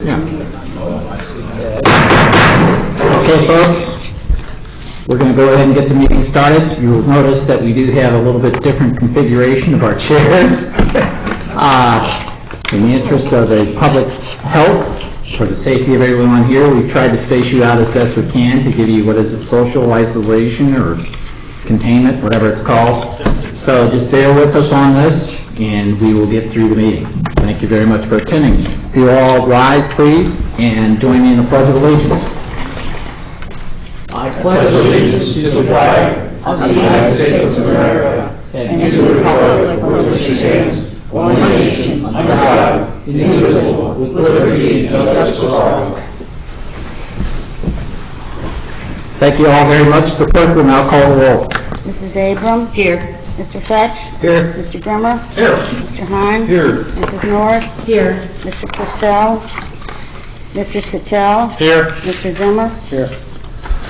Yeah. Okay, folks, we're going to go ahead and get the meeting started. You will notice that we do have a little bit different configuration of our chairs. In the interest of the public's health, for the safety of everyone here, we've tried to space you out as best we can to give you, what is it, social isolation or containment, whatever it's called. So just bear with us on this, and we will get through the meeting. Thank you very much for attending. If you all rise, please, and join me in the Pledge of Allegiance. I pledge allegiance to the flag of the United States of America and to the republic for which it stands, one nation, under God, indivisible, with liberty and justice for all. Thank you all very much. The clerk will now call the roll. Mrs. Abram? Here. Mr. Fetch? Here. Mr. Grimmer? Here. Mr. Hahn? Here. Mrs. Norris? Here. Mr. Purcell? Mr. Sattel? Here. Mr. Zimmer? Here.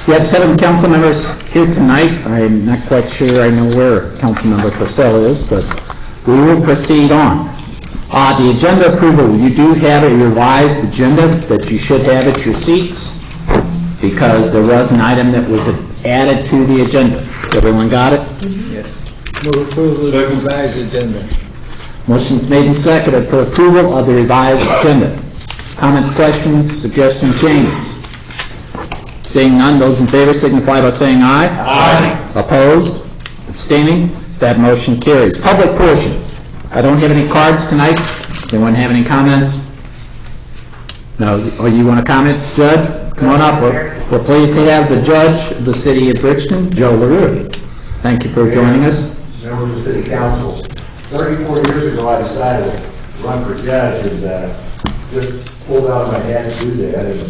We have 7 council members here tonight. I'm not quite sure I know where Councilmember Purcell is, but we will proceed on. The agenda approval, you do have a revised agenda that you should have at your seats because there was an item that was added to the agenda. Everyone got it? Yes. Move approval of the revised agenda. Motion's made and seconded for approval of the revised agenda. Comments, questions, suggestions, changes? Seeing none, those in favor signify by saying aye. Aye. Opposed? Abstaining? That motion carries. Public portion. I don't have any cards tonight. Anyone have any comments? No? Oh, you want to comment, Judge? Come on up. We're pleased to have the judge of the city of Bridgeton, Joe LaRue. Thank you for joining us. Members of the City Council, 34 years ago I decided to run for judge and just pulled out of my hat to do that. And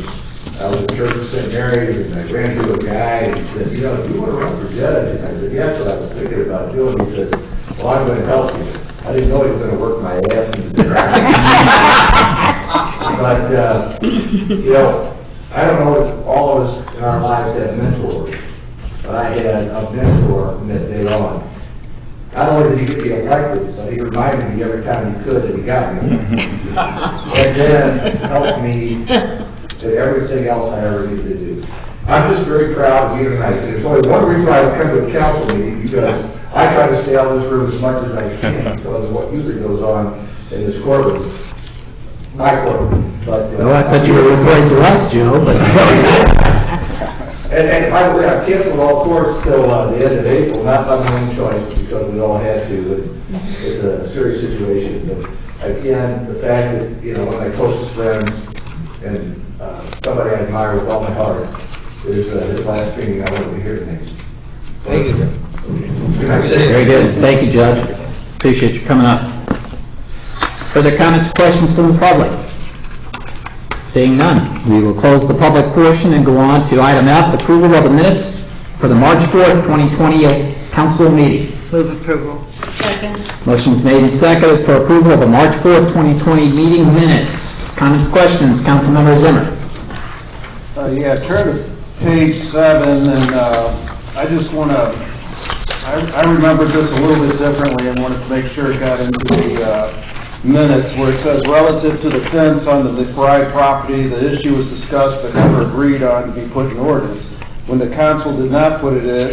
I was at Church of St. Mary's and I ran into a guy and he said, you know, do you want to run for judge? And I said, yes, what I was thinking about doing. He says, well, I'm going to help you. I didn't know he was going to work my ass into the ground. But, you know, I don't know if all of us in our lives have mentors, but I had a mentor from that day on. Not only did he get me elected, but he reminded me every time he could that he got me. And then helped me to everything else I ever needed to do. I'm just very proud of you tonight. There's only one reason why I come to a council meeting, because I try to stay out of this room as much as I can because of what usually goes on in this courtroom. My courtroom. But, Well, I thought you were referring to us, Joe, but... And by the way, I canceled all courts till the end of April, not by my own choice, because we all had to. And it's a serious situation. But again, the fact that, you know, one of my closest friends and somebody I admire with all my heart is his last meeting I wanted to hear tonight. Thank you. Very good. Thank you, Judge. Appreciate you coming up. Further comments, questions from the public? Seeing none, we will close the public portion and go on to item F, approval of the minutes for the March 4th, 2020 council meeting. Move approval. Second. Motion's made and seconded for approval of the March 4th, 2020 meeting minutes. Comments, questions? Councilmember Zimmer. Yeah, turn to page 7, and I just want to, I remembered this a little bit differently and wanted to make sure it got into the minutes where it says, relative to the fence on the McBride property, the issue was discussed but never agreed on to be put in ordinance. When the council did not put it in,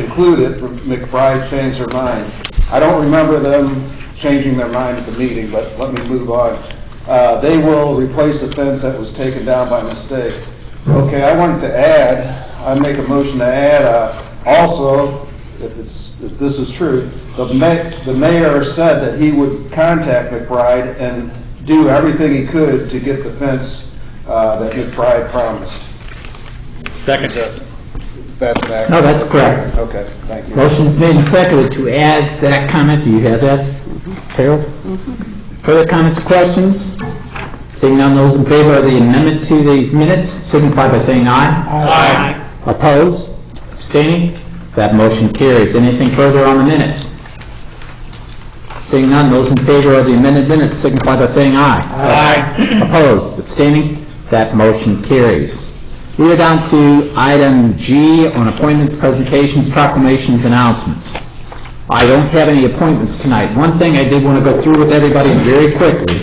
include it, McBride changed their mind. I don't remember them changing their mind at the meeting, but let me move on. They will replace the fence that was taken down by mistake. Okay, I wanted to add, I make a motion to add, also, if this is true, the mayor said that he would contact McBride and do everything he could to get the fence that McBride promised. Second. That's an act. No, that's correct. Okay, thank you. Motion's made and seconded to add that comment. Do you have that, Carol? Further comments, questions? Seeing none, those in favor of the amendment to the minutes signify by saying aye. Aye. Opposed? Abstaining? That motion carries. Anything further on the minutes? Seeing none, those in favor of the amended minutes signify by saying aye. Aye. Opposed? Abstaining? That motion carries. We are down to item G on appointments, presentations, proclamations, announcements. I don't have any appointments tonight. One thing I did want to go through with everybody very quickly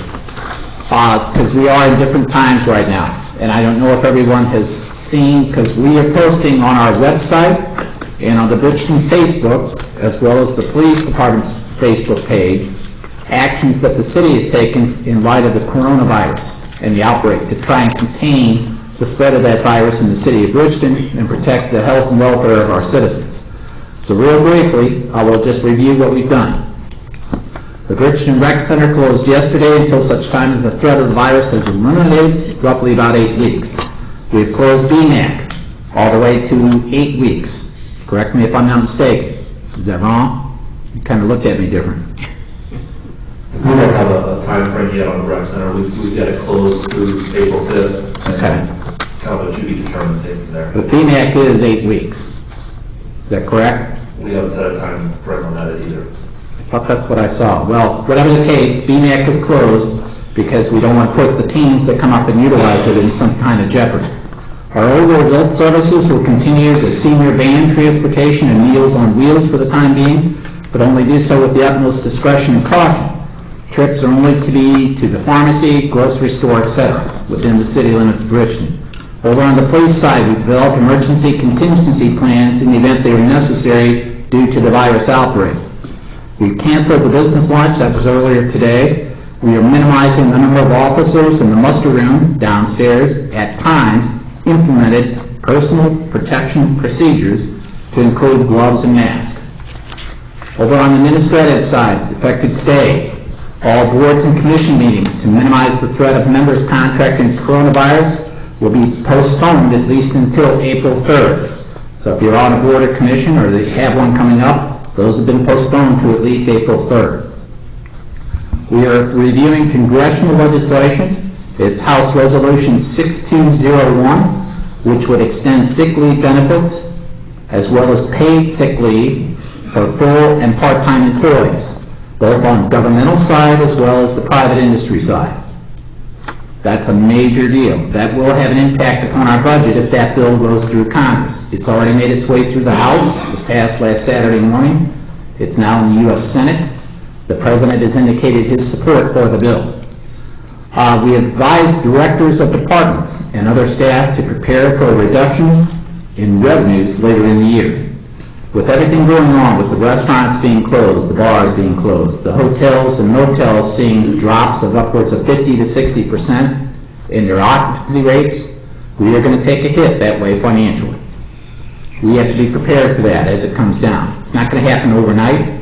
because we are in different times right now. And I don't know if everyone has seen, because we are posting on our website and on the Bridgeton Facebook, as well as the police department's Facebook page, actions that the city has taken in light of the coronavirus and the outbreak to try and contain the spread of that virus in the city of Bridgeton and protect the health and welfare of our citizens. So real briefly, I will just review what we've done. The Bridgeton Rec Center closed yesterday until such time as the threat of the virus has eliminated roughly about 8 weeks. We have closed BMAC all the way to 8 weeks. Correct me if I'm not mistaken. Is that wrong? You kind of looked at me different. We don't have a time frame yet on the rec center. We've got it closed through April 5th. Okay. Kind of to be determined thing from there. But BMAC is 8 weeks. Is that correct? We haven't set a time frame on that either. I thought that's what I saw. Well, whatever the case, BMAC is closed because we don't want to put the teams that come up and utilize it in some kind of jeopardy. Our older adult services will continue the senior van transportation and Meals on Wheels for the time being, but only do so with the utmost discretion and caution. Trips are only to be to the pharmacy, grocery store, etc., within the city limits of Bridgeton. Over on the police side, we developed emergency contingency plans in the event they were necessary due to the virus outbreak. We canceled the business lunch, that was earlier today. We are minimizing the number of officers in the muster room downstairs. At times, implemented personal protection procedures to include gloves and masks. Over on the administrative side, effective today, all boards and commission meetings to minimize the threat of members contracting coronavirus will be postponed at least until April 3rd. So if you're on a board or commission or they have one coming up, those have been postponed to at least April 3rd. We are reviewing congressional legislation. It's House Resolution 6201, which would extend sick leave benefits as well as paid sick leave for full and part-time employees, both on governmental side as well as the private industry side. That's a major deal. That will have an impact upon our budget if that bill goes through Congress. It's already made its way through the House. It was passed last Saturday morning. It's now in the U.S. Senate. The President has indicated his support for the bill. We advised directors of departments and other staff to prepare for a reduction in revenues later in the year. With everything going on, with the restaurants being closed, the bars being closed, the hotels and motels seeing drops of upwards of 50 to 60% in their occupancy rates, we are going to take a hit that way financially. We have to be prepared for that as it comes down. It's not going to happen overnight.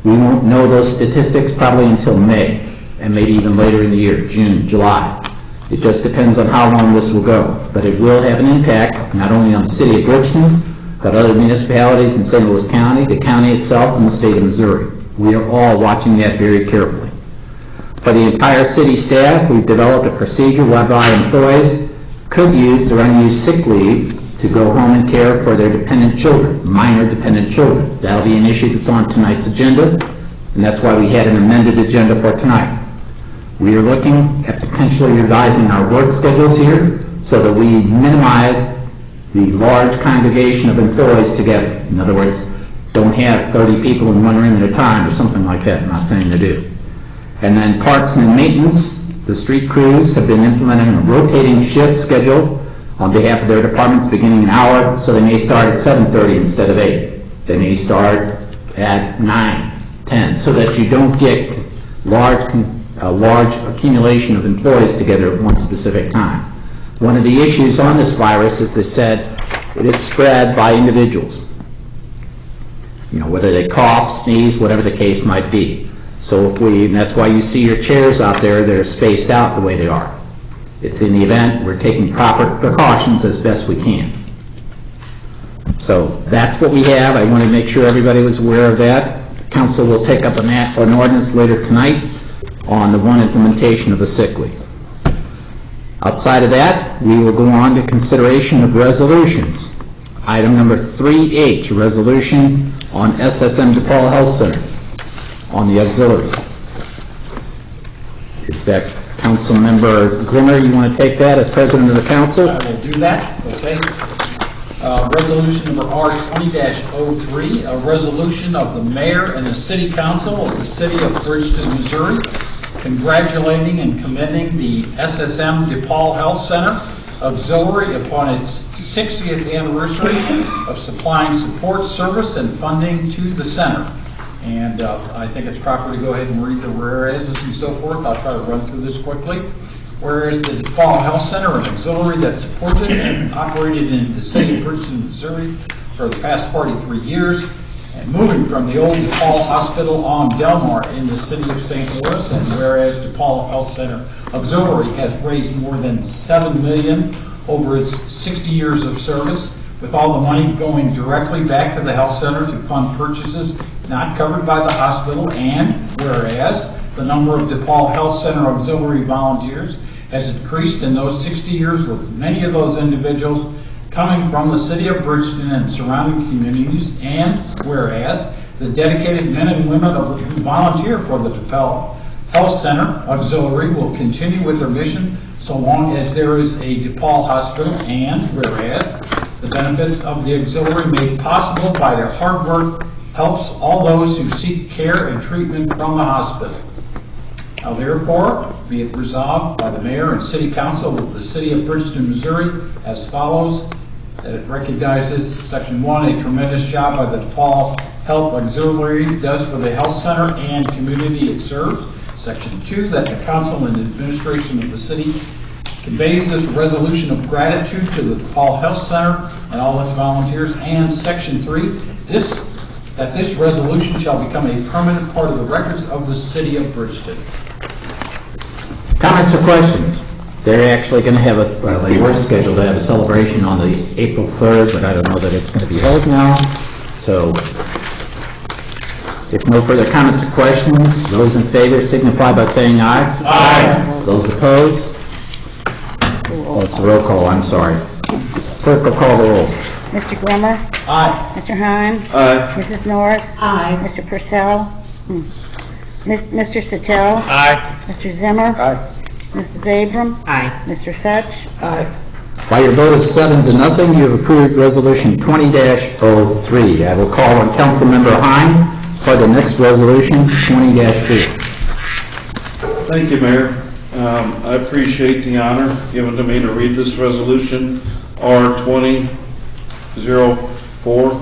We won't know those statistics probably until May, and maybe even later in the year, June, July. It just depends on how long this will go. But it will have an impact not only on the city of Bridgeton, but other municipalities in St. Louis County, the county itself, and the state of Missouri. We are all watching that very carefully. For the entire city staff, we've developed a procedure whereby employees could use their unused sick leave to go home and care for their dependent children, minor dependent children. That'll be an issue that's on tonight's agenda, and that's why we had an amended agenda for tonight. We are looking at potentially revising our work schedules here so that we minimize the large congregation of employees together. In other words, don't have 30 people in one room at a time or something like that. I'm not saying they do. And then parks and maintenance, the street crews have been implementing a rotating shift schedule on behalf of their departments beginning an hour, so they may start at 7:30 instead of 8. They may start at 9, 10, so that you don't get a large accumulation of employees together at one specific time. One of the issues on this virus, as they said, it is spread by individuals. You know, whether they cough, sneeze, whatever the case might be. So and that's why you see your chairs out there that are spaced out the way they are. It's in the event we're taking proper precautions as best we can. So that's what we have. I want to make sure everybody was aware of that. Council will take up an ordinance later tonight on the one implementation of the sick leave. Outside of that, we will go on to consideration of resolutions. Item number 3H, a resolution on SSM DePaul Health Center on the auxiliary. Is that Council Member Glimmer, you want to take that as President of the Council? I will do that, okay. Resolution number R20-03, a resolution of the Mayor and the City Council of the City of Bridgeton, Missouri, congratulating and commending the SSM DePaul Health Center Auxiliary upon its 60th anniversary of supplying support, service, and funding to the center. And I think it's proper to go ahead and read the whereas and so forth. I'll try to run through this quickly. Whereas the DePaul Health Center, an auxiliary that supported and operated in the city of Bridgeton, Missouri for the past 43 years, and moving from the old DePaul Hospital on Delmar in the city of St. Louis, and whereas DePaul Health Center Auxiliary has raised more than $7 million over its 60 years of service, with all the money going directly back to the health center to fund purchases not covered by the hospital, and whereas the number of DePaul Health Center Auxiliary volunteers has increased in those 60 years, with many of those individuals coming from the city of Bridgeton and surrounding communities, and whereas the dedicated men and women who volunteer for the DePaul Health Center Auxiliary will continue with their mission so long as there is a DePaul hospital, and whereas the benefits of the auxiliary made possible by their hard work helps all those who seek care and treatment from the hospital. Now therefore, be it resolved by the mayor and city council of the city of Bridgeton, Missouri as follows, that it recognizes, section 1, a tremendous job by the DePaul Health Auxiliary does for the health center and community it serves. Section 2, that the council and administration of the city conveys this resolution of gratitude to the DePaul Health Center and all its volunteers. And section 3, that this resolution shall become a permanent part of the records of the city of Bridgeton. Comments or questions? They're actually going to have they were scheduled to have a celebration on the April 3rd, but I don't know that it's going to be held now. So, if no further comments or questions, those in favor signify by saying aye. Aye. Those opposed? Oh, it's a roll call, I'm sorry. Clerk will call the roll. Mr. Grimmer? Aye. Mr. Hahn? Aye. Mrs. Norris? Aye. Mr. Purcell? Mr. Sattel? Aye. Mr. Zimmer? Aye. Mrs. Abram? Aye. Mr. Fetch? By your vote of 7-0, you have approved Resolution 20-03. I will call on Councilmember Hine for the next resolution, 20-4. Thank you, Mayor. I appreciate the honor given to me to read this resolution, R-20-04.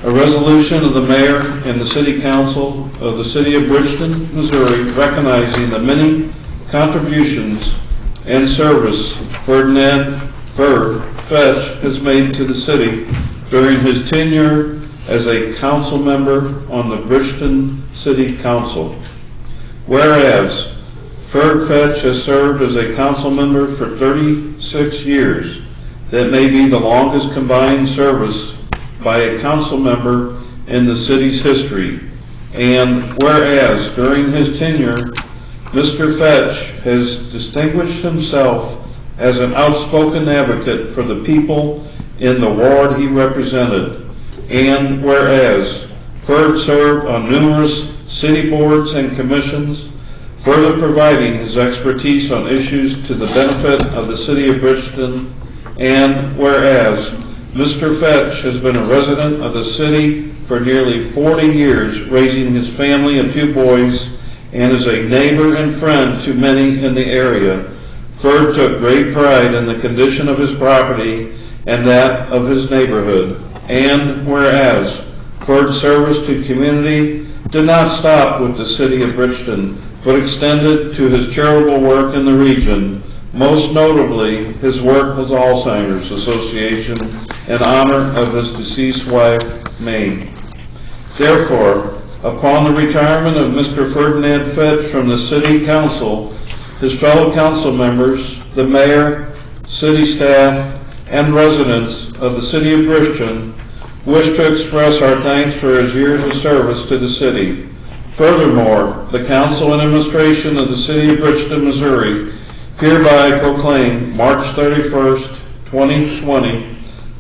A resolution of the mayor and the city council of the city of Bridgeton, Missouri, recognizing the many contributions and service Ferdinand Fetch has made to the city during his tenure as a council member on the Bridgeton City Council. Whereas Fetch has served as a council member for 36 years, that may be the longest combined service by a council member in the city's history. And whereas during his tenure, Mr. Fetch has distinguished himself as an outspoken advocate for the people in the ward he represented. And whereas Ferd served on numerous city boards and commissions, further providing his expertise on issues to the benefit of the city of Bridgeton. And whereas Mr. Fetch has been a resident of the city for nearly 40 years, raising his family of 2 boys, and is a neighbor and friend to many in the area. Ferd took great pride in the condition of his property and that of his neighborhood. And whereas Ferd's service to community did not stop with the city of Bridgeton, but extended to his charitable work in the region, most notably his work with Alzheimer's Association in honor of his deceased wife, May. Therefore, upon the retirement of Mr. Ferdinand Fetch from the City Council, his fellow council members, the mayor, city staff, and residents of the city of Bridgeton wish to express our thanks for his years of service to the city. Furthermore, the council and administration of the city of Bridgeton, Missouri hereby proclaim March 31st, 2020,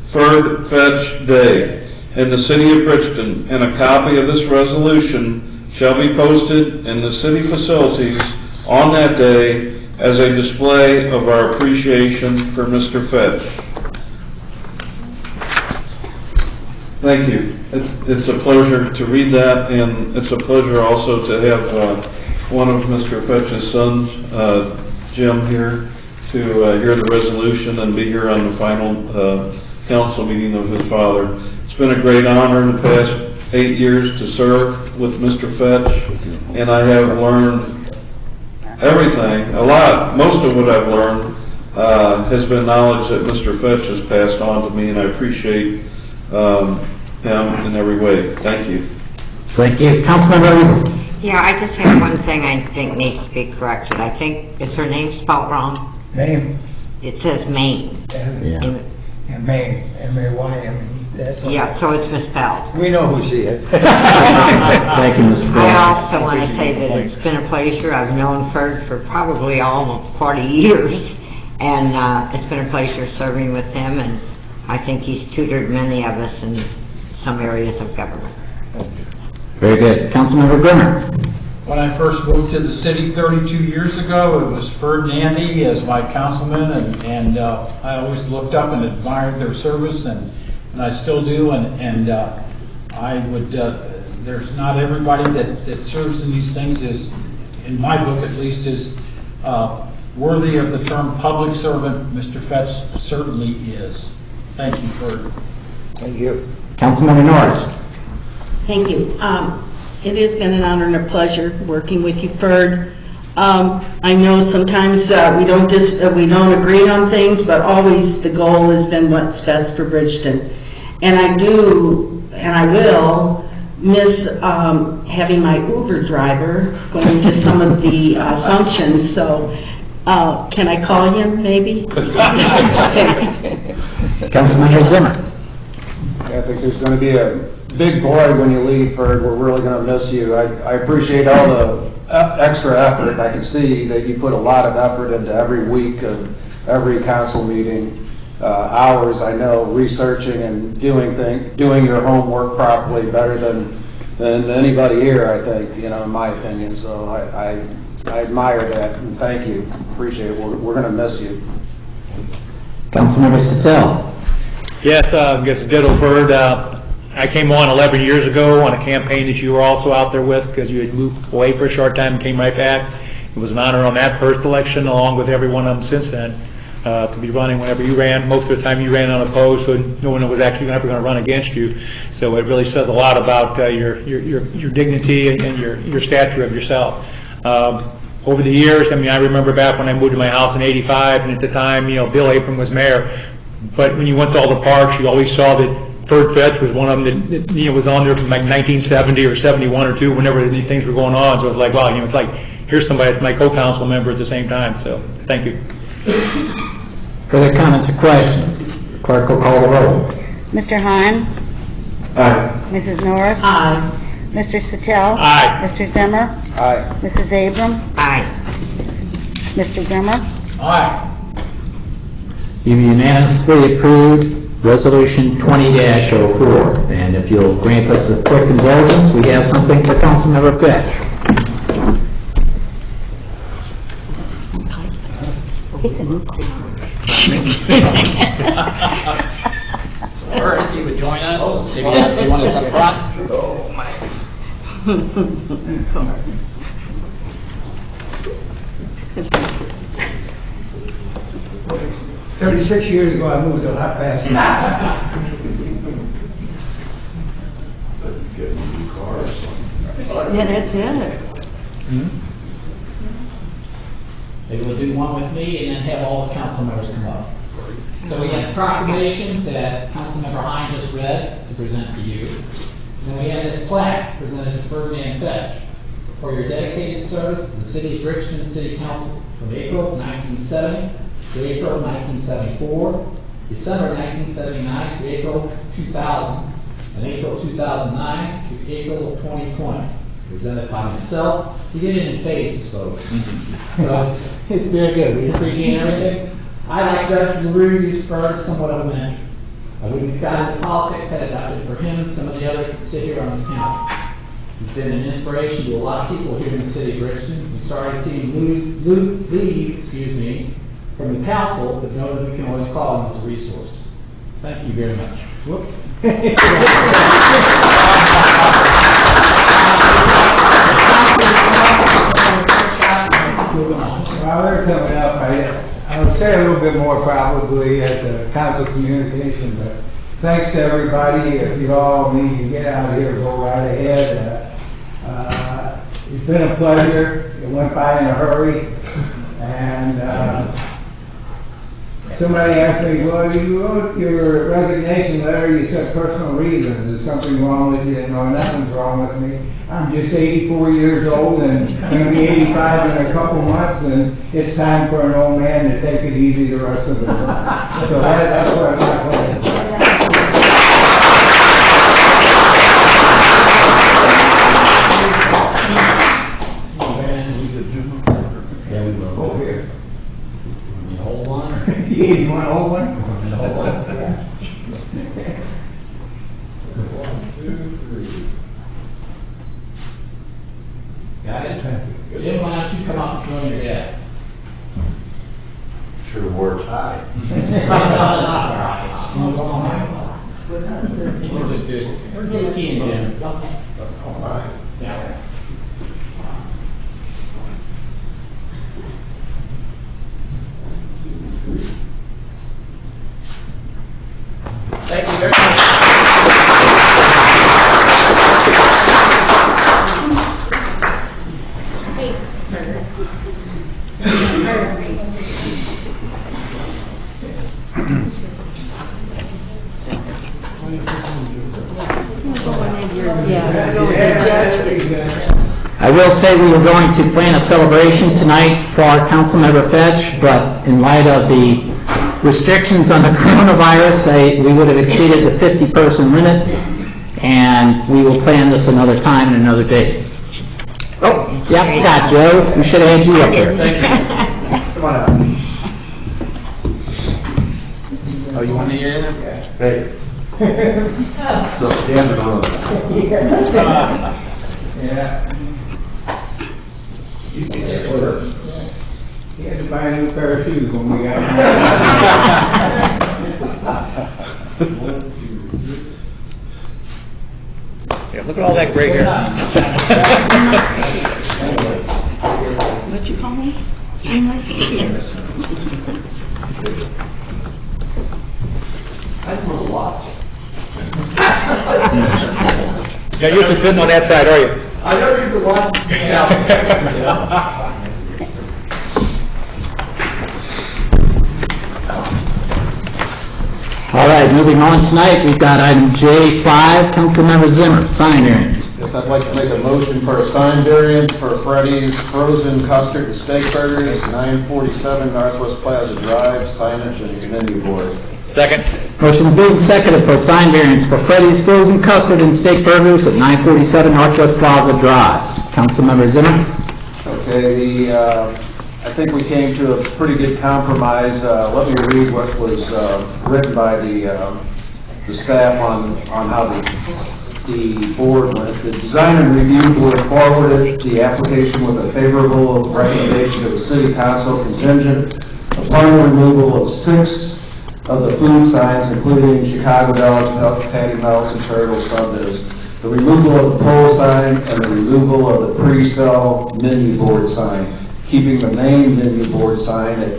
Ferd Fetch Day in the city of Bridgeton, and a copy of this resolution shall be posted in the city facilities on that day as a display of our appreciation for Mr. Fetch. Thank you. It's a pleasure to read that, and it's a pleasure also to have one of Mr. Fetch's sons, Jim, here to hear the resolution and be here on the final council meeting of his father. It's been a great honor in the past 8 years to serve with Mr. Fetch, and I have learned everything, a lot. Most of what I've learned has been knowledge that Mr. Fetch has passed on to me, and I appreciate him in every way. Thank you. Thank you. Councilmember Eagle. Yeah, I just have one thing I think needs to be corrected. I think, is her name spelled wrong? Name, It says Maine. Yeah. M-A, M-A-Y-M-E. That's all. Yeah, so it's misspelled. We know who she is. Thank you, Mr. I Ford. also want to say that it's been a pleasure. I've known Ferd for probably almost 40 years, and it's been a pleasure serving with him, and I think he's tutored many of us in some areas of government. Very good. Councilmember Grimmer. When I first moved to the city 32 years ago, it was Ferdinand as my councilman, and I always looked up and admired their service, and I still do, and I would, there's not everybody that serves in these things is, in my book at least, is worthy of the term public servant. Mr. Fetch certainly is. Thank you, Ferd. Thank you. Councilmember Norris. Thank you. It has been an honor and a pleasure working with you, Ferd. I know sometimes we don't agree on things, but always the goal has been what's best for Bridgeton. And I do, and I will, miss having my Uber driver going to some of the functions. So can I call him maybe? Thanks. Councilmember Zimmer. I think there's going to be a big void when you leave, Ferd. We're really going to miss you. I appreciate all the extra effort. I can see that you put a lot of effort into every week of every council meeting, hours, I know, researching and doing your homework properly better than anybody here, I think, in my opinion. So I admire that, and thank you. Appreciate it. We're going to miss you. Councilmember Sattel. Yes, I guess ditto Ferd. I came on 11 years ago on a campaign that you were also out there with because you had moved away for a short time and came right back. It was an honor on that first election, along with every one of them since then, to be running whenever you ran. Most of the time you ran unopposed, so no one was actually ever going to run against you. So it really says a lot about your dignity and your stature of yourself. Over the years, I remember back when I moved to my house in '85, and at the time, Bill Apron was mayor. But when you went to all the parks, you always saw that Ferd Fetch was one of them that was on there from like 1970 or 71 or 2, whenever these things were going on. So it's like, wow, it's like, here's somebody that's my co-council member at the same time. So thank you. Further comments or questions? Clerk will call the roll. Mr. Hahn? Aye. Mrs. Norris? Aye. Mr. Sattel? Aye. Mr. Zimmer? Aye. Mrs. Abram? Aye. Mr. Grimmer? Aye. You've unanimously approved Resolution 20-04. And if you'll grant us a quick indulgence, we have something for Councilmember Fetch. Or if you would join us, maybe if you want us up front. 36 years ago, I moved a lot faster. Yeah, that's it. Maybe we'll do one with me and then have all the council members come up. So we have a proclamation that Councilmember Hine just read to present to you. And then we have this plaque presented to Ferdinand Fetch for your dedicated service to the City of Bridgeton City Council from April 1970 to April 1974, December 1979 to April 2000, and April 2009 to April of 2020. Presented by myself. He did it in phases, folks. So it's very good. We appreciate everything. I, like Judge LaRue, used Ferd somewhat of a mentor. When we got into politics, had it not been for him and some of the others that sit here on this council. He's been an inspiration to a lot of people here in the city of Bridgeton. We started seeing leave from the council, but know that we can always call him as a resource. Thank you very much. Whoop. While they're coming up, I would say a little bit more probably at the council communication, but thanks to everybody. If you all need to get out of here, go right ahead. It's been a pleasure. It went by in a hurry. And somebody asked me, well, you wrote your resignation letter, you said personal reasons. Is something wrong with you? No, nothing's wrong with me. I'm just 84 years old and going to be 85 in a couple months, and it's time for an old man to take it easy the rest of his life. So that's what I'm saying. Yeah, we will. Over here. You hold one or? You want to hold one? Hold one. 1, 2, 3. Got it? Jim, why don't you come up and join your dad? Should have wore a tie. That's all right. We'll just do it. Key and Jim. Yeah. Thank you very much. I will say we were going to plan a celebration tonight for our Councilmember Fetch, but in light of the restrictions on the coronavirus, we would have exceeded the 50-person limit, and we will plan this another time and another date. Oh, yep, got Joe. We should have had you up here. Come on out. Oh, you want to hear it? Hey. So, damn it on. Yeah. He had to buy a new pair of shoes when we got Yeah, look at all that gray hair. What you call me? You're used to sitting on that side, are you? I never used to watch. All right, moving on tonight, we've got item J5, Councilmember Zimmer, sign variance. Yes, I'd like to make a motion for a sign variance for Freddy's Frozen Custard and Steak Burgers, 947 Northwest Plaza Drive, signage and menu board. Second. Motion's made and seconded for a sign variance for Freddy's Frozen Custard and Steak Burgers at 947 Northwest Plaza Drive. Councilmember Zimmer? Okay, I think we came to a pretty good compromise. Let me read what was written by the staff on how the board went. The design and review board forwarded the application with a favorable recommendation to the city council contingent upon the removal of 6 of the food signs, including Chicago Bells, Patty Melts, and Turtle Sundays, the removal of the pole sign, and the removal of the pre-sale menu board sign, keeping the main menu board sign at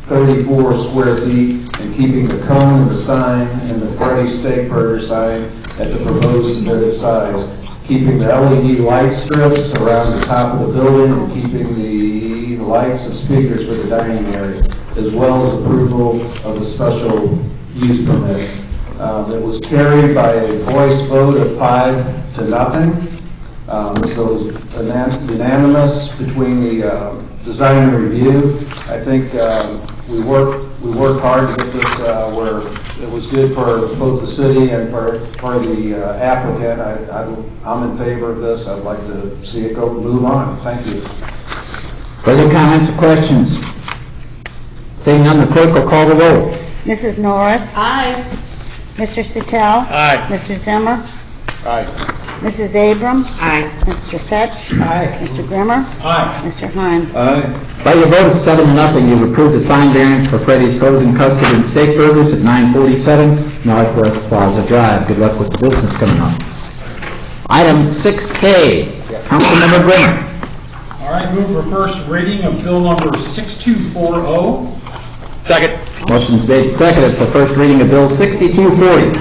34 square feet, and keeping the cone of the sign and the Freddy's Steak Burger sign at the proposed submitted size, keeping the LED light strips around the top of the building, and keeping the lights and speakers for the dining area, as well as approval of the special use permit. It was carried by a voice vote of 5-0. So it was unanimous between the design and review. I think we worked hard to get this where it was good for both the city and for the applicant. I'm in favor of this. I'd like to see it go move on. Thank you. Further comments or questions? Seeing none, the clerk will call the roll. Mrs. Norris? Aye. Mr. Sittell? Aye. Mr. Zimmer? Aye. Mrs. Abram? Aye. Mr. Fetch? Aye. Mr. Grimmer? Aye. Mr. Hine? By your vote of 7-0, you've approved the sign variance for Freddy's Frozen Custard and Steak Burgers at 947 Northwest Plaza Drive. Good luck with the business coming up. Item 6K, Councilmember Grimmer. All right, move for first reading of bill number 6240. Second. Motion's made and seconded for first reading of Bill 6240.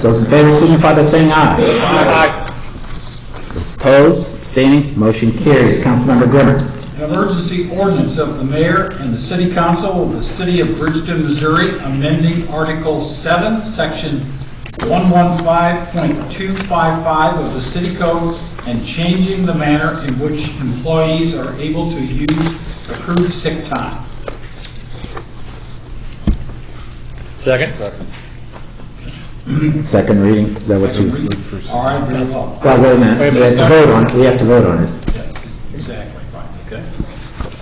Those in favor signify by saying aye. Aye. Those opposed, abstaining, motion carries. Councilmember Grimmer. An emergency ordinance of the mayor and the city council of the city of Bridgeton, Missouri, amending Article 7, Section 115.255 of the city code and changing the manner in which employees are able to use accrued sick time. Second. Second reading, is that what you? All right, very well. Well, wait a minute, we have to vote on it, we have to vote on it. Yeah, exactly, right, okay.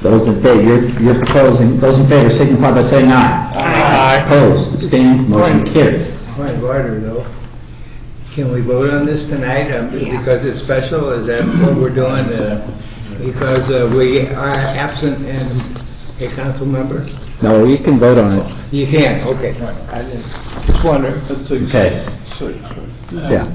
Those in favor, you're proposing, those in favor signify by saying aye. Aye. Opposed, abstaining, motion carries. Point of order, though. Can we vote on this tonight because it's special? Is that what we're doing? Because we are absent and a council member? No, you can vote on it. You can, okay. I just wonder. Okay. Yeah.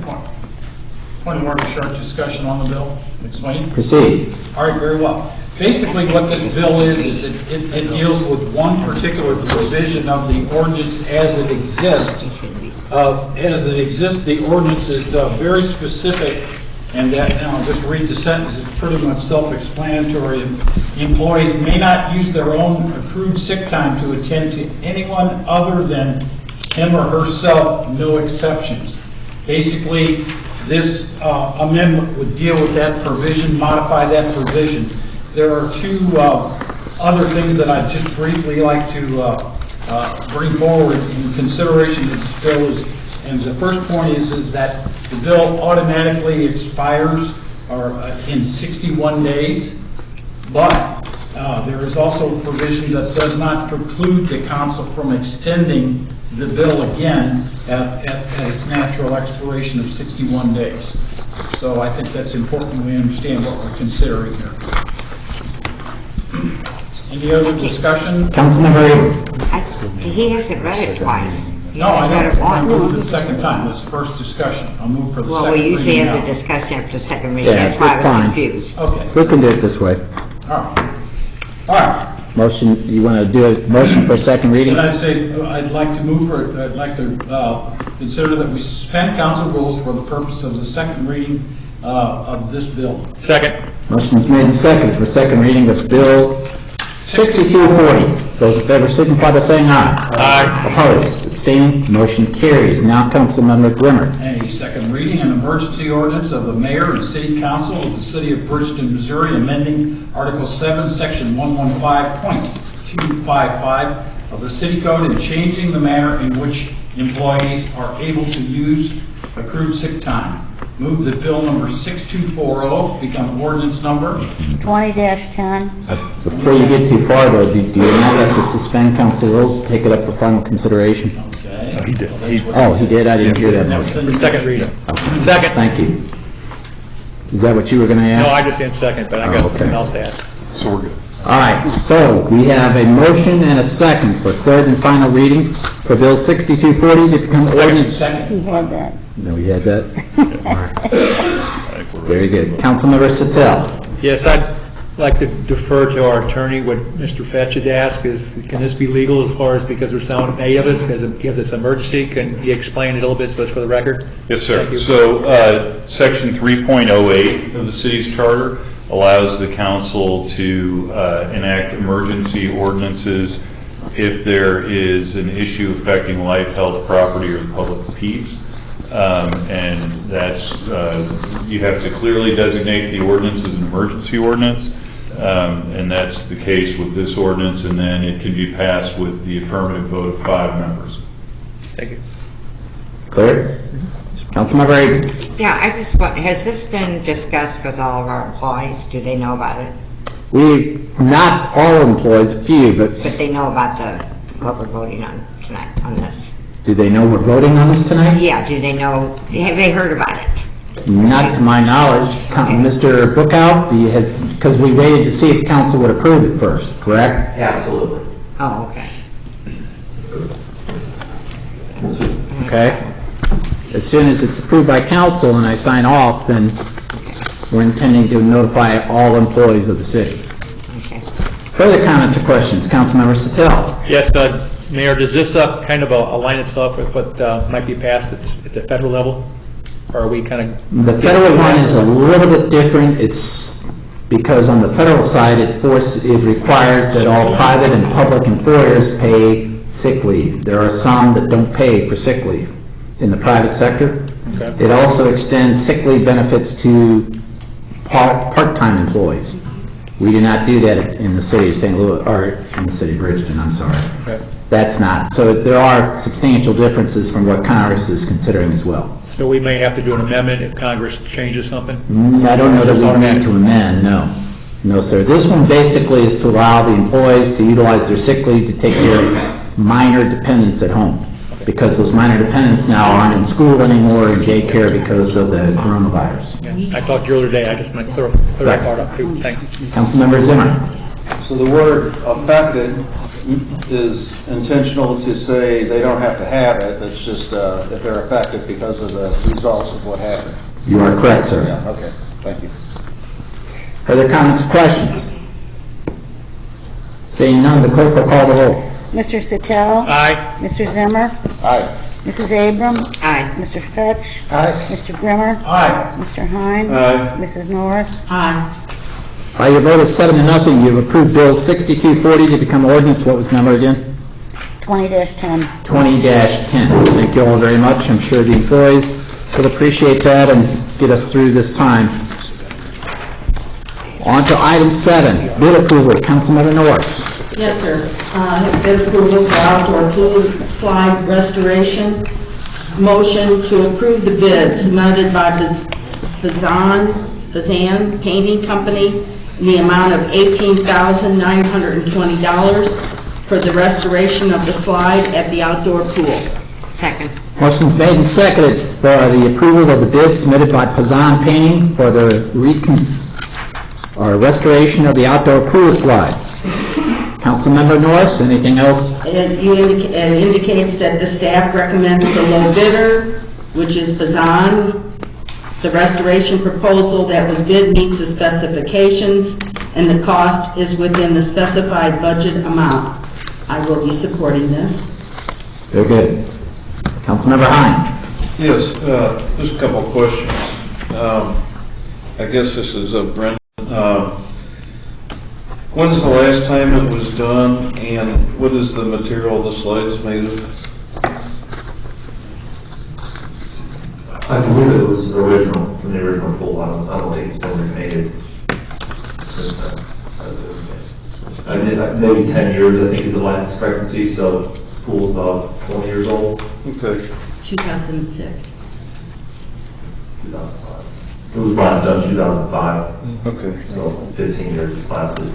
Point of order, short discussion on the bill. Explain. Proceed. All right, very well. Basically, what this bill is it deals with one particular provision of the ordinance as it exists. The ordinance is very specific, and I'll just read the sentence. It's pretty much self-explanatory. Employees may not use their own accrued sick time to attend to anyone other than him or herself, no exceptions. Basically, this amendment would deal with that provision, modify that provision. There are two other things that I'd just briefly like to bring forward in consideration of this bill. And the first point is that the bill automatically expires in 61 days, but there is also a provision that does not preclude the council from extending the bill again at its natural expiration of 61 days. So I think that's important we understand what we're considering here. Any other discussion? Councilmember Avery. He hasn't read it twice. No, I don't. I moved the second time. This first discussion. I'll move for the Well, second we reading usually have now. the discussion after the second reading. Yeah, That's why that's I fine. was confused. Okay, We can do it this way. all right. All right. Motion, you want to do a motion for second reading? Then I'd say, I'd like to consider that we suspend council rules for the purpose of the second reading of this bill. Second. Motion's made and seconded for second reading of Bill 6240. Those in favor signify by saying aye. Aye. Opposed, abstaining, motion carries. Now Councilmember Grimmer. A second reading, an emergency ordinance of the mayor and city council of the city of Bridgeton, Missouri, amending Article 7, Section 115.255 of the city code and changing the manner in which employees are able to use accrued sick time. Move that bill number 6240 become ordinance number. 20-10. Before you get too far, though, do you now have to suspend council rules to take it up for final consideration? Okay. He did. Oh, he did? I didn't hear that That was motion. in the Second reading. Okay. Second. Thank you. Is that what you were going to ask? No, I just said second, but I got Oh, okay. something else to add. All right, so we have a motion and a second for third and final reading for Bill 6240 to become ordinance. Second. He had that. No, you had that? All right. Very good. Councilmember Sattel. Yes, I'd like to defer to our attorney. What Mr. Fetch had asked is, can this be legal as far as because there's so many of us, because it's emergency? Can he explain it a little bit so it's for the record? Yes, sir. Thank you. So, Section 3.08 of the city's charter allows the council to enact emergency ordinances if there is an issue affecting life, health, property, or public peace. And that's, you have to clearly designate the ordinance as an emergency ordinance. And that's the case with this ordinance, and then it can be passed with the affirmative vote of 5 members. Thank you. Clear? Councilmember Avery. Yeah, I just want, has this been discussed with all of our employees? Do they know about it? Not all employees, a few, but But they know about what we're voting on tonight, on this? do they know we're voting on this tonight? Yeah, do they know, have they heard about it? Not to my knowledge. Mr. Bookout, because we waited to see if council would approve it first, correct? Absolutely. Oh, okay. Okay. As soon as it's approved by council and I sign off, then We're intending to notify all employees of the city. Okay. Further comments or questions? Councilmember Sattel. Yes, Mayor, does this kind of align itself with what might be passed at the federal level? Or are we kind of... The federal one is a little bit different. It's because on the federal side, it requires that all private and public employers pay sick leave. There are some that don't pay for sick leave in the private sector. Okay. It also extends sick leave benefits to part-time employees. We do not do that in the city of St. Louis, or in the city of Bridgeton, I'm sorry. Okay. That's not. So there are substantial differences from what Congress is considering as well. So we may have to do an amendment if Congress changes something? I don't know that we Automatic. need to amend, no. No, sir. This one basically is to allow the employees to utilize their sick leave to take care of minor dependents at home, because those minor dependents now aren't in school anymore or in daycare because of the coronavirus. Yeah. I talked to you the other day, I just want to clear that part up too. Thanks. Councilmember Zimmer. So the word affected is intentional to say they don't have to have it, it's just if they're affected because of the results of what happened. You are correct, sir. Yeah, okay, thank you. Further comments or questions? Seeing none, the clerk will call the roll. Mr. Sattel? Aye. Mr. Zimmer? Aye. Mrs. Abram? Aye. Mr. Fetch? Aye. Mr. Grimmer? Aye. Mr. Hine? Aye. Mrs. Norris? Aye. By your vote is 7-0, you've approved Bill 6240 to become ordinance. What was the number again? 20-10. 20-10. Thank you all very much. I'm sure the employees will appreciate that and get us through this time. On to item 7, bid approval. Councilmember Norris. Yes, sir. Bid approval for outdoor pool slide restoration. Motion to approve the bids submitted by Bazan Painting Company in the amount of $18,920 for the restoration of the slide at the outdoor pool. Second. Motion's made and seconded for the approval of the bid submitted by Pazan Painting for the restoration of the outdoor pool slide. Councilmember Norris, anything else? It indicates that the staff recommends the low bidder, which is Bazan. The restoration proposal that was bid meets the specifications, and the cost is within the specified budget amount. I will be supporting this. Very good. Councilmember Hine. Yes, just a couple of questions. I guess this is Brent. When's the last time it was done, and what is the material the slide's made of? I believe it was original, from the original pool. I don't think it's been remade since then. I did, maybe 10 years, I think, is the life expectancy, so the pool's about 20 years old. Okay. 2006. 2005. It was last done in 2005, Okay. so 15 years it's lasted.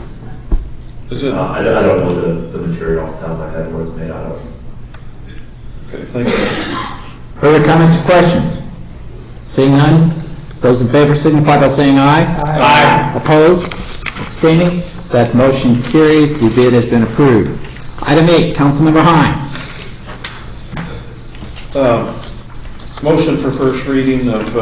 Is it? I don't know the material off the top of my head, where it's made out of. Okay, thank you. Further comments or questions? Seeing none, those in favor signify by saying aye. Aye. Opposed? Abstaining? That motion carries. The bid has been approved. Item 8, Councilmember Hine. Motion for first reading of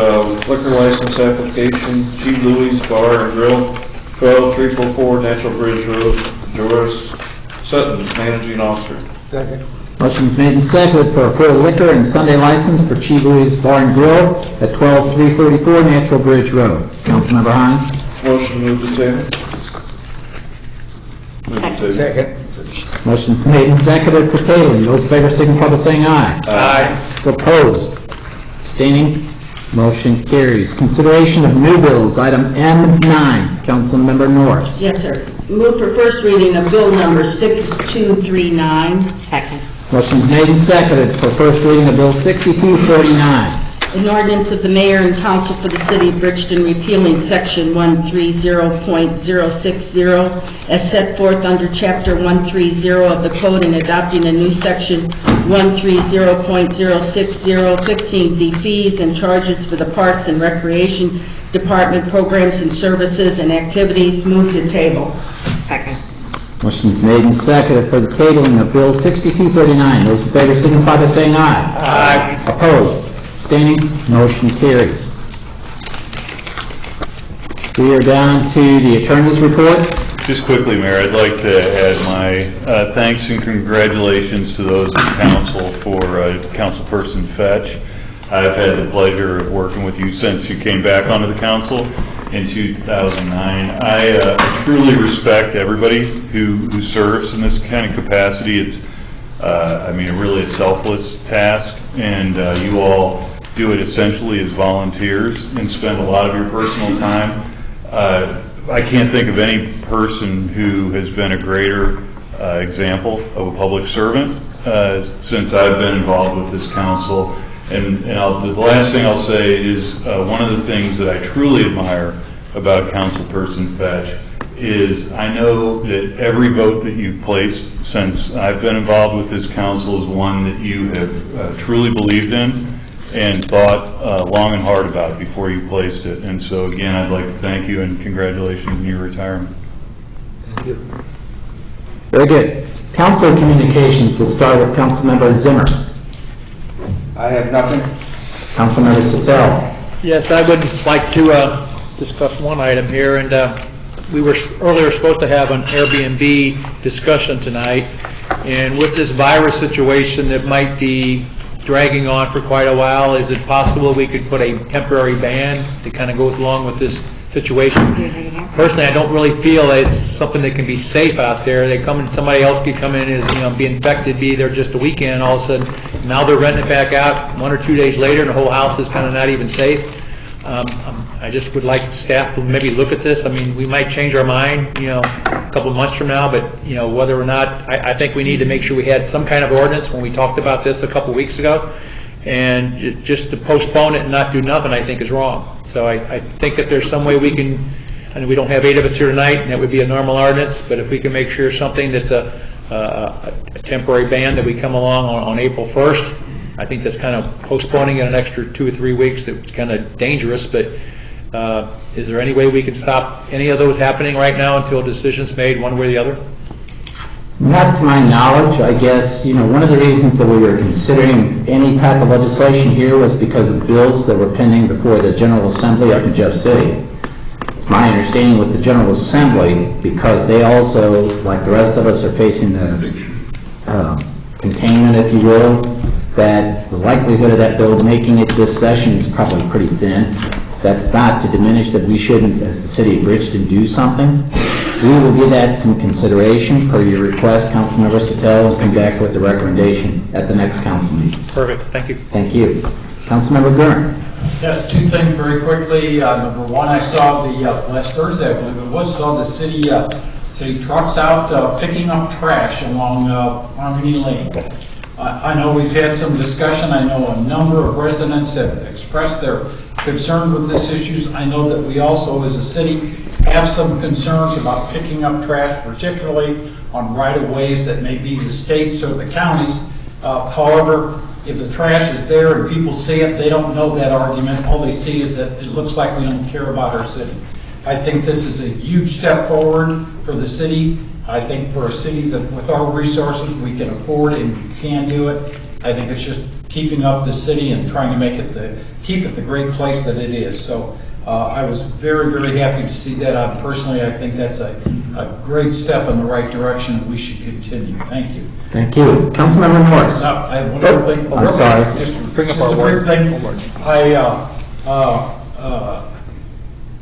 liquor license application, G. Louis Bar and Grill, 12344 Natural Bridge Road, Joris Sutton, managing officer. Second. Motion's made and seconded for a full liquor and Sunday license for Chi Louis Bar and Grill at 12344 Natural Bridge Road. Councilmember Hine. Motion to move the table. Move the table. Second. Motion's made and seconded for tabling. Those in favor signify by saying aye. Aye. Opposed? Abstaining? Motion carries. Consideration of new bills, item M9. Councilmember Norris. Yes, sir. Move for first reading of bill number 6239. Second. Motion's made and seconded for first reading of Bill 6249. An ordinance of the mayor and council for the city of Bridgeton repealing section 130.060 as set forth under chapter 130 of the code and adopting a new section 130.060 fixing the fees and charges for the Parks and Recreation Department programs and services and activities. Move to table. Second. Motion's made and seconded for the tabling of Bill 6239. Those in favor signify by saying aye. Aye. Opposed? Abstaining? Motion carries. We are down to the attorney's report. Just quickly, Mayor, I'd like to add my thanks and congratulations to those in council for Councilperson Fetch. I've had the pleasure of working with you since you came back onto the council in 2009. I truly respect everybody who serves in this kind of capacity. It's, I mean, really a selfless task, and you all do it essentially as volunteers and spend a lot of your personal time. I can't think of any person who has been a greater example of a public servant since I've been involved with this council. And the last thing I'll say is one of the things that I truly admire about Councilperson Fetch is I know that every vote that you've placed since I've been involved with this council is one that you have truly believed in and thought long and hard about before you placed it. And so again, I'd like to thank you and congratulations on your retirement. Thank you. Very good. Council communications, we'll start with Councilmember Zimmer. I have nothing. Councilmember Sattel. Yes, I would like to discuss one item here, and we were earlier supposed to have an Airbnb discussion tonight, and with this virus situation that might be dragging on for quite a while, is it possible we could put a temporary ban that kind of goes along with this situation? Personally, I don't really feel that it's something that can be safe out there. They come in, somebody else could come in as, be infected, be there just a weekend, and all of a sudden, now they're renting it back out 1 or 2 days later, and the whole house is kind of not even safe. I just would like staff to maybe look at this. I mean, we might change our mind, a couple of months from now, but, whether or not, I think we need to make sure we had some kind of ordinance when we talked about this a couple of weeks ago. And just to postpone it and not do nothing, I think is wrong. So I think that there's some way we can, and we don't have 8 of us here tonight, and that would be a normal ordinance, but if we can make sure something that's a temporary ban that we come along on April 1st, I think that's kind of postponing it an extra 2 or 3 weeks. That's kind of dangerous, but is there any way we can stop any of those happening right now until a decision's made one way or the other? Not to my knowledge. I guess, one of the reasons that we were considering any type of legislation here was because of bills that were pending before the General Assembly up in Jeff City. It's my understanding with the General Assembly, because they also, like the rest of us, are facing the containment, if you will, that the likelihood of that bill making it this session is probably pretty thin. That's not to diminish that we shouldn't, as the city of Bridgeton, do something. We will give that some consideration per your request, Councilmember Sattel, and come back with the recommendation at the next council meeting. Perfect, thank you. Thank you. Councilmember Gurn. Yes, 2 things very quickly. Number 1, I saw the last Thursday, I believe it was, saw the city trucks out picking up trash along Harmony Lane. I know we've had some discussion. I know a number of residents have expressed their concern with this issues. I know that we also, as a city, have some concerns about picking up trash, particularly on right-of-ways that may be the states or the counties. However, if the trash is there and people see it, they don't know that argument. All they see is that it looks like we don't care about our city. I think this is a huge step forward for the city. I think for a city that with our resources we can afford and can do it. I think it's just keeping up the city and trying to make it keep it the great place that it is. So I was very, very happy to see that. Personally, I think that's a great step in the right direction, and we should continue. Thank you. Thank you. Councilmember Morris. I have one other thing. I'm sorry. Bring up Just our a brief word. thing.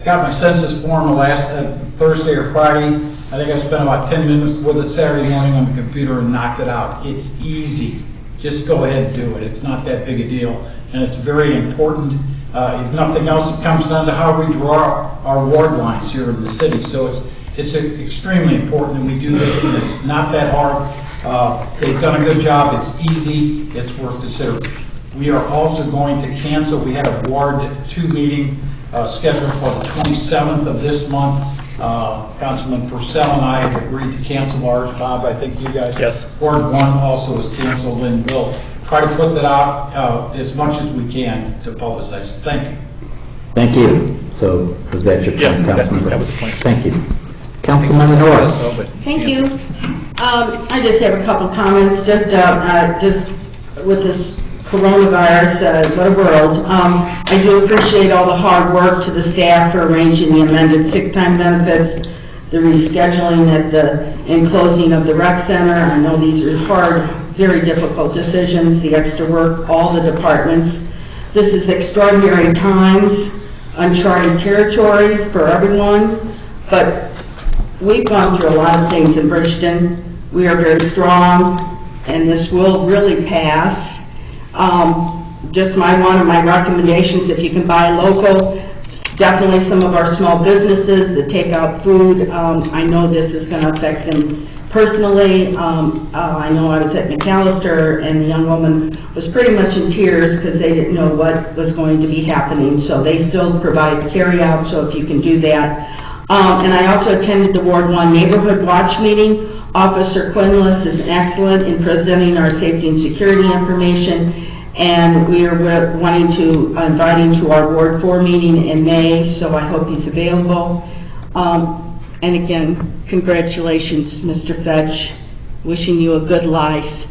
I got my census form last Thursday or Friday. I think I spent about 10 minutes with it Saturday morning on the computer and knocked it out. It's easy. Just go ahead and do it. It's not that big a deal, and it's very important. If nothing else, it comes down to how we draw our ward lines here in the city. So it's extremely important that we do this, and it's not that hard. They've done a good job. It's easy. It's worth considering. We are also going to cancel. We had a Ward 2 meeting scheduled for the 27th of this month. Councilman Purcell and I have agreed to cancel ours. Bob, I think you guys. Yes. Ward 1 also is canceled, and we'll try to put that out as much as we can to publicize. Thank you. Thank you. So was that your point, Yes, Councilmember? that was the point. Thank you. Councilmember Norris. Thank you. I just have a couple comments, just with this coronavirus, what a world. I do appreciate all the hard work to the staff for arranging the amended sick time benefits, the rescheduling and closing of the rec center. I know these are hard, very difficult decisions, the extra work, all the departments. This is extraordinary times, uncharted territory for everyone, but we've gone through a lot of things in Bridgeton. We are very strong, and this will really pass. Just one of my recommendations, if you can buy local, definitely some of our small businesses that take out food. I know this is going to affect them personally. I know I was at McAllister, and the young woman was pretty much in tears because they didn't know what was going to be happening. So they still provide carry-out, so if you can do that. And I also attended the Ward 1 Neighborhood Watch meeting. Officer Quinless is excellent in presenting our safety and security information, and we are inviting to our Ward 4 meeting in May, so I hope he's available. And again, congratulations, Mr. Fetch. Wishing you a good life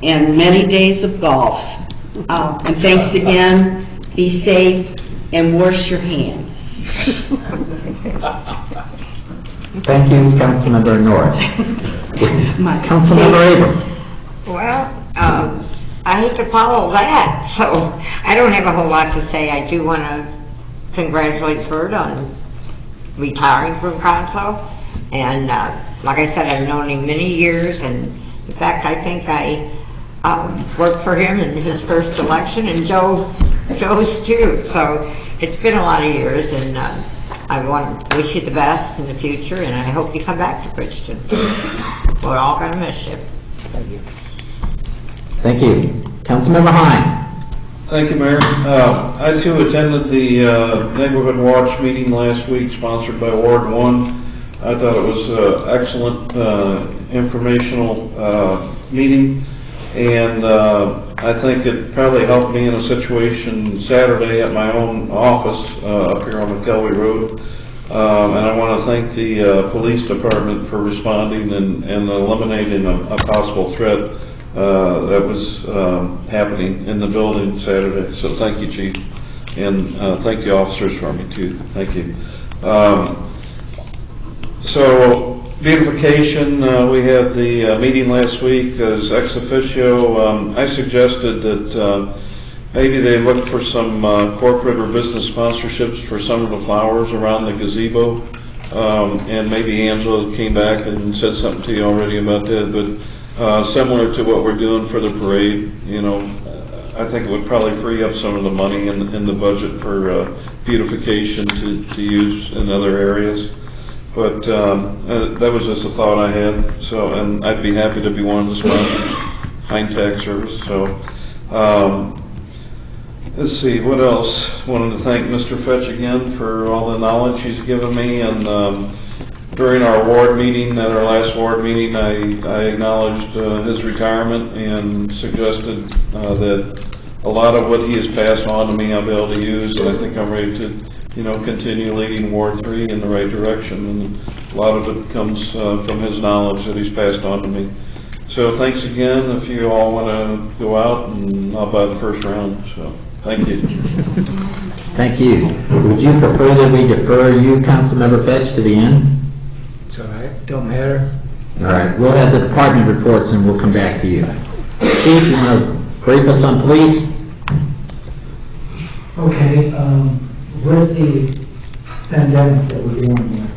and many days of golf. And thanks again. Be safe and wash your hands. Thank you, Councilmember Norris. Councilmember Abram. Well, I hate to follow that, so I don't have a whole lot to say. I do want to congratulate Ferd on retiring from council, and like I said, I've known him many years, and in fact, I think I worked for him in his first election, and Joe's too, so it's been a lot of years, and I want to wish you the best in the future, and I hope you come back to Bridgeton. We're all going to miss you. Thank you. Councilmember Hine. Thank you, Mayor. I too attended the Neighborhood Watch meeting last week sponsored by Ward 1. I thought it was an excellent informational meeting, and I think it probably helped me in a situation Saturday at my own office up here on McKelvey Road. And I want to thank the police department for responding and eliminating a possible threat that was happening in the building Saturday. So thank you, Chief, and thank you, officers, for me too. Thank you. So beautification, we had the meeting last week as ex officio. I suggested that maybe they look for some corporate or business sponsorships for some of the flowers around the gazebo. And maybe Angela came back and said something to you already about that, but similar to what we're doing for the parade, I think it would probably free up some of the money in the budget for beautification to use in other areas. But that was just a thought I had. So, and I'd be happy to be one of the sponsors, Hine Tax Service. So, let's see, what else? Wanted to thank Mr. Fetch again for all the knowledge he's given me, and during our ward meeting, at our last ward meeting, I acknowledged his retirement and suggested that a lot of what he has passed on to me I'll be able to use, and I think I'm ready to, continue leading Ward 3 in the right direction, and a lot of it comes from his knowledge that he's passed on to me. So thanks again. If you all want to go out, and I'll buy the first round, so thank you. Thank you. Would you prefer that we defer you, Councilmember Fetch, to the end? It's all right, don't matter. All right, we'll have the department reports and we'll come back to you. Chief, you want to brief us on police? Okay, with the pandemic that we're dealing with,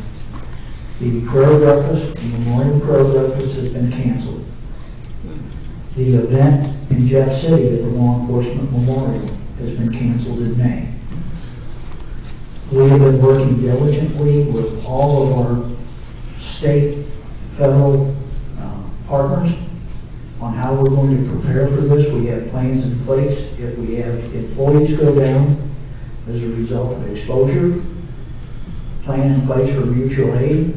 the prayer breakfast, the memorial prayer breakfast has been canceled. The event in Jeff City at the Law Enforcement Memorial has been canceled in May. We have been working diligently with all of our state, federal partners on how we're going to prepare for this. We have plans in place. If we have employees go down as a result of exposure, plan in place for mutual aid.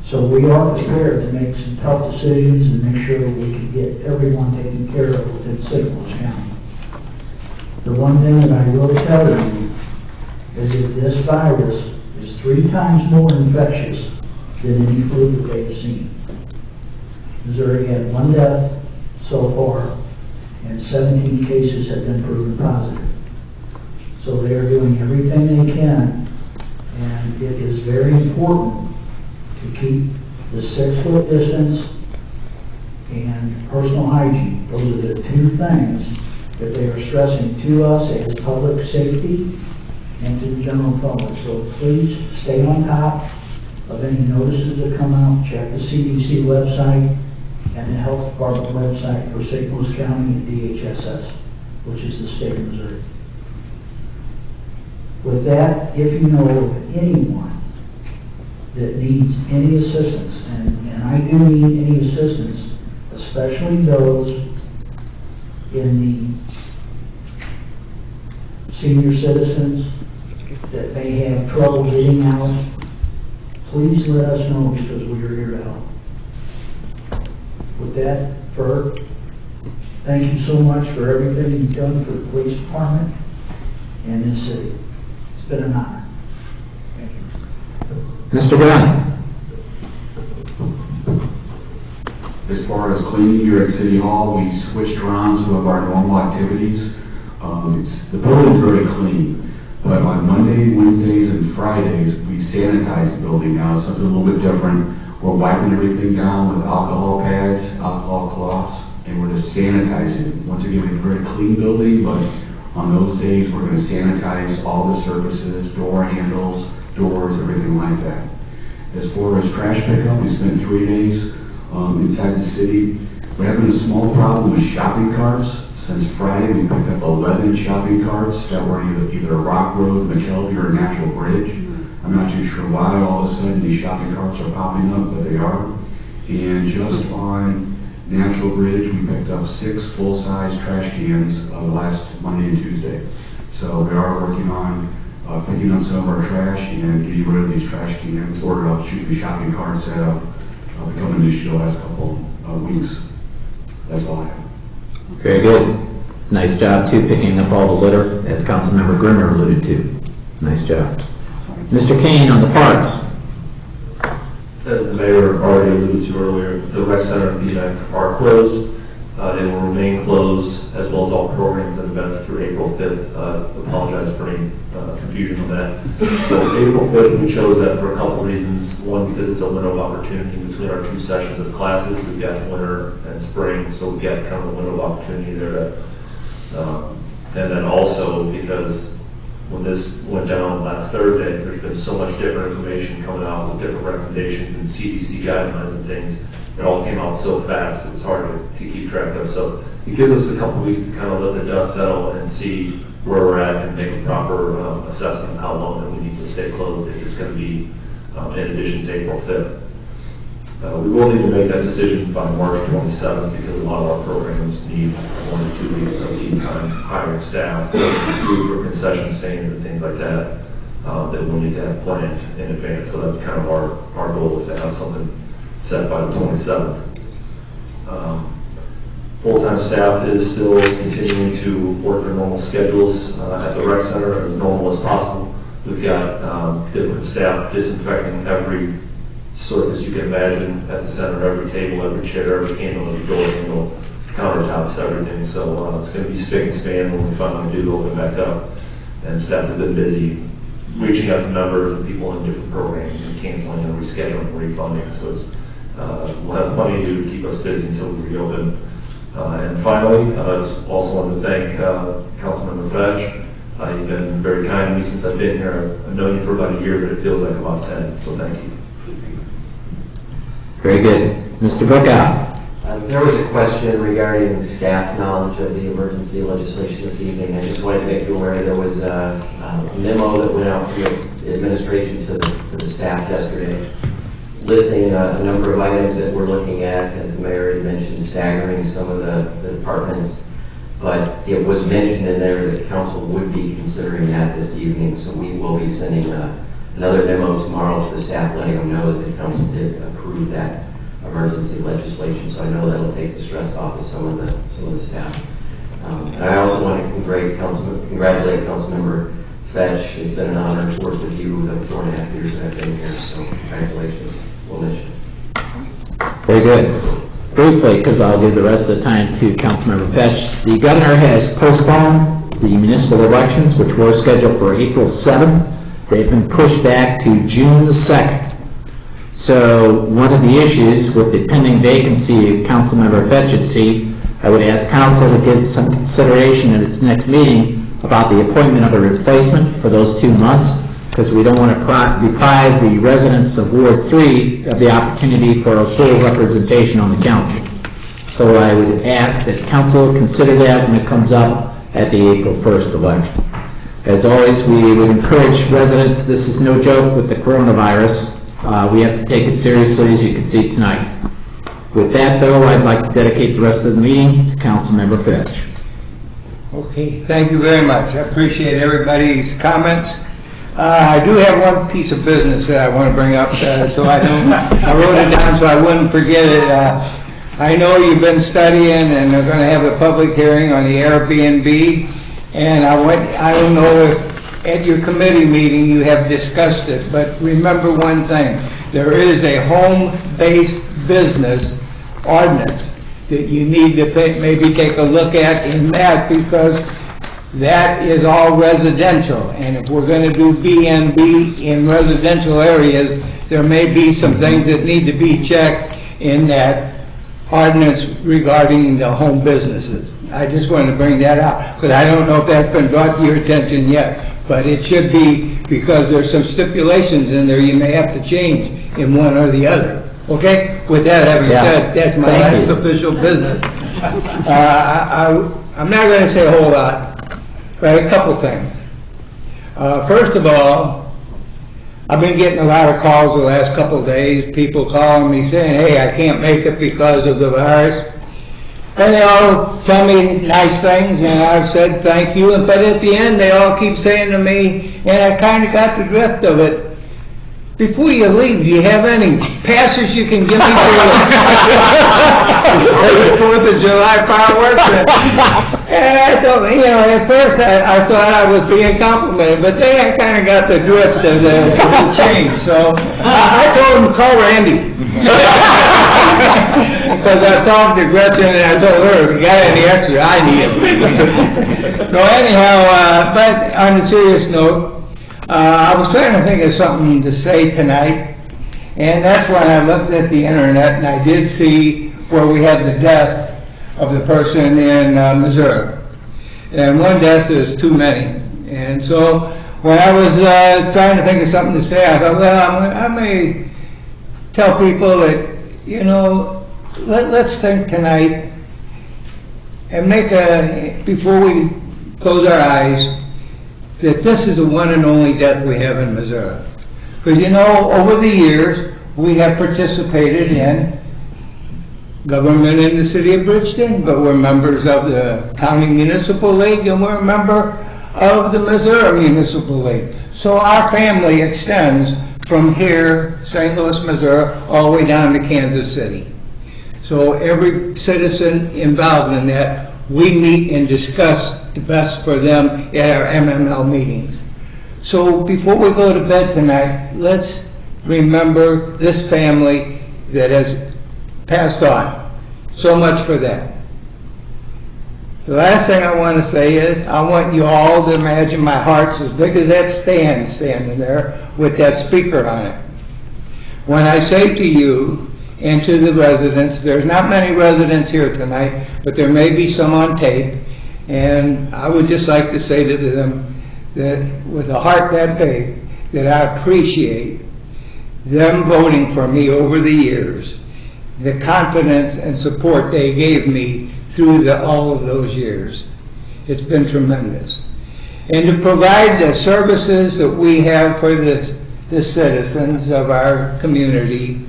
So we are prepared to make some tough decisions and make sure that we can get everyone taken care of within St. Louis County. The one thing that I will tell you is that this virus is 3 times more infectious than any flu that they've seen. Missouri had 1 death so far, and 17 cases have been proven positive. So they are doing everything they can, and it is very important to keep the 6-foot distance and personal hygiene. Those are the two things that they are stressing to us as public safety and to the general public. So please stay on top of any notices that come out. Check the CDC website and the Health Department website for St. Louis County and DHSS, which is the state of Missouri. With that, if you know of anyone that needs any assistance, and I do need any assistance, especially those in the senior citizens that may have trouble getting out, please let us know because we are here to help. With that, Ferg, thank you so much for everything you've done for the police department and this city. It's been an honor. Thank you. Mr. Brown? As far as cleaning here at City Hall, we switched around some of our normal activities. The building's very clean, but on Monday, Wednesdays, and Fridays, we sanitize the building now. It's something a little bit different. We're wiping everything down with alcohol pads, alcohol cloths, and we're just sanitizing. Once again, we have a very clean building, but on those days, we're going to sanitize all the surfaces, door handles, doors, everything like that. As far as trash pickup, we spent 3 days inside the city. We're having a small problem with shopping carts. Since Friday, we picked up 11 shopping carts that were either Rock Road, McKelvey, or Natural Bridge. I'm not too sure why all of a sudden these shopping carts are popping up, but they are. And just on Natural Bridge, we picked up 6 full-size trash cans last Monday and Tuesday. So we are working on picking up some of our trash and getting rid of these trash cans, or shooting shopping carts that have become an issue the last couple of weeks. That's all I have. Very good. Nice job, too, picking up all the litter, as Councilmember Grimmer alluded to. Nice job. Mr. Kane on the parks. As the mayor already alluded to earlier, the rec center and the event are closed. They will remain closed, as well as all programs and events through April 5th. Apologize for any confusion on that. So April 5th, we chose that for a couple of reasons. One, because it's a window of opportunity between our 2 sessions of classes. We've got winter and spring, so we've got kind of a window of opportunity there to, and then also because when this went down last Thursday, there's been so much different information coming out with different recommendations and CDC guidelines and things. It all came out so fast, it was hard to keep track of. So it gives us a couple weeks to kind of let the dust settle and see where we're at and make a proper assessment of how long that we need to stay closed if it's going to be in addition to April 5th. We will need to make that decision by March 27th because a lot of our programs need 1 to 2 weeks of lead time, hiring staff, food for concession stands and things like that, that we'll need to have planned in advance. So that's kind of our goal, is to have something set by the 27th. Full-time staff is still continuing to work their normal schedules at the rec center as normal as possible. We've got different staff disinfecting every surface you can imagine at the center, every table, every chair, every handle, every door handle, countertops, everything. So it's going to be spick and span when we finally do open back up. And staff have been busy reaching out to members and people in different programs and canceling and rescheduling and refunding. So it's, we'll have plenty to do to keep us busy until we reopen. And finally, I just also want to thank Councilmember Fetch. You've been very kind to me since I've been here. I've known you for about a year, but it feels like about 10. So thank you. Very good. Mr. Bookout. There was a question regarding staff knowledge of the emergency legislation this evening. I just wanted to make you aware there was a memo that went out from the administration to the staff yesterday, listing a number of items that we're looking at, as the mayor had mentioned, staggering some of the departments. But it was mentioned in there that council would be considering that this evening, so we will be sending another memo tomorrow to the staff, letting them know that the council did approve that emergency legislation. So I know that'll take the stress off of some of the staff. And I also want to congratulate Councilmember Fetch. It's been an honor to work with you the 4.5 years that I've been here. So congratulations. We'll miss you. Very good. Briefly, because I'll give the rest of the time to Councilmember Fetch, the governor has postponed the municipal elections, which were scheduled for April 7th. They've been pushed back to June the 2nd. So one of the issues with the pending vacancy of Councilmember Fetch's seat, I would ask council to give some consideration at its next meeting about the appointment of a replacement for those 2 months, because we don't want to deprive the residents of Ward 3 of the opportunity for a full representation on the council. So I would ask that council consider that when it comes up at the April 1st election. As always, we would encourage residents, this is no joke with the coronavirus. We have to take it seriously, as you can see tonight. With that, though, I'd like to dedicate the rest of the meeting to Councilmember Fetch. Okay, thank you very much. I appreciate everybody's comments. I do have one piece of business that I want to bring up, so I wrote it down so I wouldn't forget it. I know you've been studying and they're going to have a public hearing on the Airbnb, and I don't know if at your committee meeting you have discussed it, but remember one thing, there is a home-based business ordinance that you need to maybe take a look at in that, because that is all residential, and if we're going to do B&B in residential areas, there may be some things that need to be checked in that ordinance regarding the home businesses. I just wanted to bring that out, because I don't know if that's been brought to your attention yet, but it should be, because there's some stipulations in there you may have to change in one or the other. Okay? With that having said, that's my last official business. I'm not going to say a whole lot, but a couple things. First of all, I've been getting a lot of calls the last couple of days, people calling me saying, hey, I can't make it because of the virus. And they all tell me nice things, and I've said thank you, but at the end they all keep saying to me, and I kind of got the drift of it, before you leave, do you have any passes you can give me for the 4th of July fireworks? And I thought, at first I thought I was being complimented, but then I kind of got the drift of the change. So I told him to call Randy. Because I talked to Gretchen and I told her, if you got any extra, I need them. So anyhow, but on a serious note, I was trying to think of something to say tonight, and that's when I looked at the internet and I did see where we had the death of the person in Missouri. And one death is too many. And so when I was trying to think of something to say, I thought, well, I may tell people that, let's think tonight and make before we close our eyes, that this is the one and only death we have in Missouri. Because over the years, we have participated in government in the city of Bridgeton, but we're members of the County Municipal League, and we're a member of the Missouri Municipal League. So our family extends from here, St. Louis, Missouri, all the way down to Kansas City. So every citizen involved in that, we meet and discuss the best for them at our MML meetings. So before we go to bed tonight, let's remember this family that has passed on. So much for that. The last thing I want to say is, I want you all to imagine my heart's as big as that stand standing there with that speaker on it. When I say to you and to the residents, there's not many residents here tonight, but there may be some on tape, and I would just like to say to them that with a heart that big, that I appreciate them voting for me over the years, the confidence and support they gave me through all of those years. It's been tremendous. And to provide the services that we have for the citizens of our community,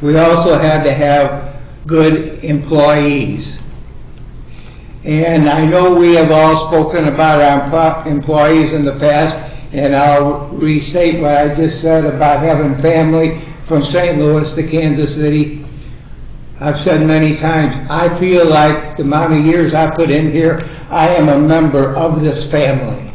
we also had to have good employees. And I know we have all spoken about our employees in the past, and I'll restate what I just said about having family from St. Louis to Kansas City. I've said many times, I feel like the amount of years I put in here, I am a member of this family.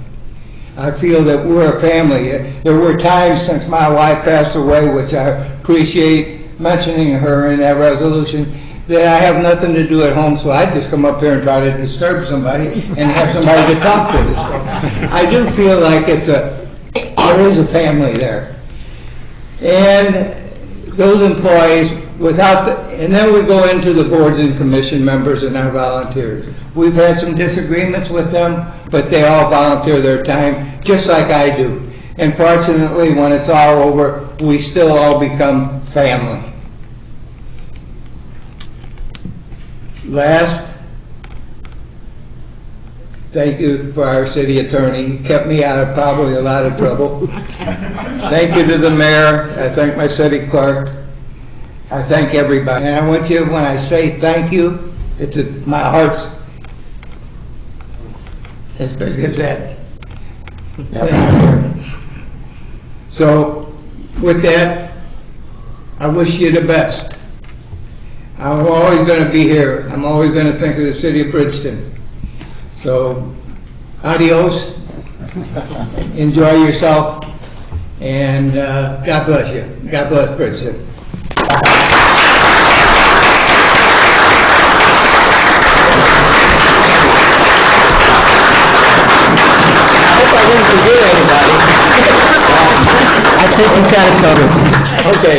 I feel that we're a family. There were times since my wife passed away, which I appreciate mentioning her in that resolution, that I have nothing to do at home, so I just come up here and try to disturb somebody and have somebody to talk to. So I do feel like there is a family there. And those employees, and then we go into the boards and commission members and our volunteers. We've had some disagreements with them, but they all volunteer their time, just like I do. And fortunately, when it's all over, we still all become family. Last, thank you for our city attorney. He kept me out of probably a lot of trouble. Thank you to the mayor. I thank my city clerk. I thank everybody. And I want you, when I say thank you, my heart's as big as that. So, with that, I wish you the best. I'm always going to be here. I'm always going to think of the city of Bridgeton. So, adios. Enjoy yourself. And God bless you. God bless Bridgeton. I think you got it covered. Okay.